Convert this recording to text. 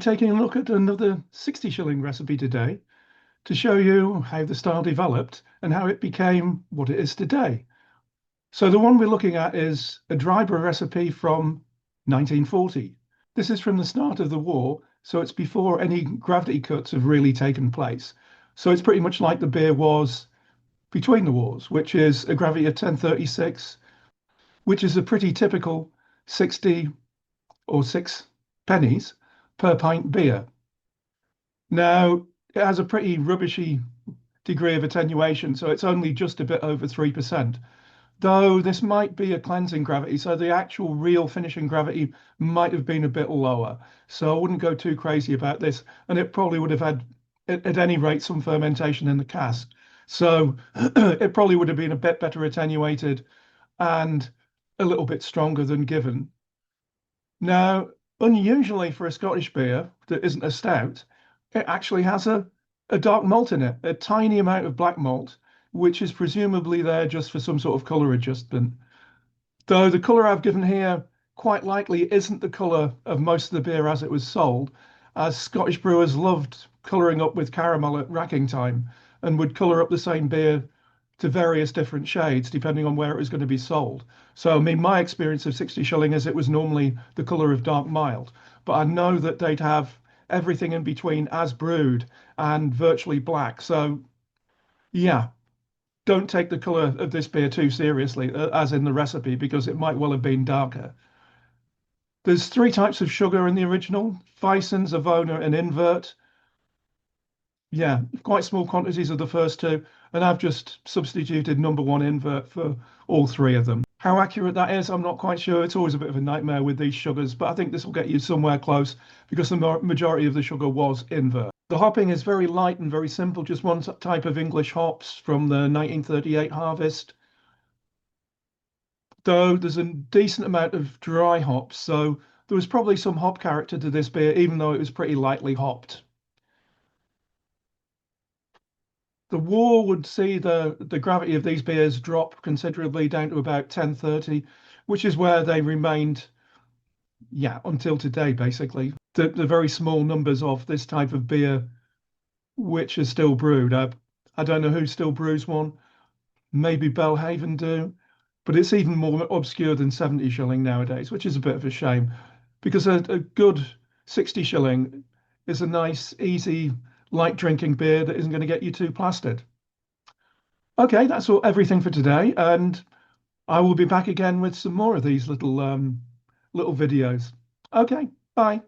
taking a look at another 60 shilling recipe today to show you how the style developed and how it became what it is today. So the one we're looking at is a Drybrough recipe from 1940. This is from the start of the war, so it's before any gravity cuts have really taken place. So it's pretty much like the beer was between the wars, which is a gravity of 1036, which is a pretty typical 60 or 6 pennies per pint beer. Now, it has a pretty rubbishy degree of attenuation, so it's only just a bit over 3%. Though this might be a cleansing gravity, so the actual real finishing gravity might have been a bit lower. So I wouldn't go too crazy about this, and it probably would have had, at any rate, some fermentation in the cask. So it probably would have been a bit better attenuated and a little bit stronger than given. Now, unusually for a Scottish beer that isn't a stout, it actually has a dark malt in it, a tiny amount of black malt, which is presumably there just for some sort of colour adjustment. Though the colour I've given here quite likely isn't the colour of most of the beer as it was sold, as Scottish brewers loved colouring up with caramel at racking time and would colour up the same beer to various different shades depending on where it was going to be sold. So, I mean, my experience of 60 shilling is it was normally the colour of dark mild, but I know that they'd have everything in between as brewed and virtually black. So, yeah, don't take the colour of this beer too seriously, as in the recipe, because it might well have been darker. There's 3 types of sugar in the original: Fisons, Avona, and Invert. Yeah, quite small quantities of the first 2, and I've just substituted number 1 invert for all 3 of them. How accurate that is, I'm not quite sure. It's always a bit of a nightmare with these sugars, but I think this will get you somewhere close because the majority of the sugar was invert. The hopping is very light and very simple, just one type of English hops from the 1938 harvest. Though there's a decent amount of dry hops, so there was probably some hop character to this beer, even though it was pretty lightly hopped. The war would see the gravity of these beers drop considerably down to about 1030, which is where they remained, yeah, until today, basically. The very small numbers of this type of beer which is still brewed. I don't know who still brews one. Maybe Belhaven do, but it's even more obscure than 70 shilling nowadays, which is a bit of a shame because a good 60 shilling is a nice, easy, light drinking beer that isn't going to get you too plastered. Okay, that's everything for today, and I will be back again with some more of these little videos. Okay, bye.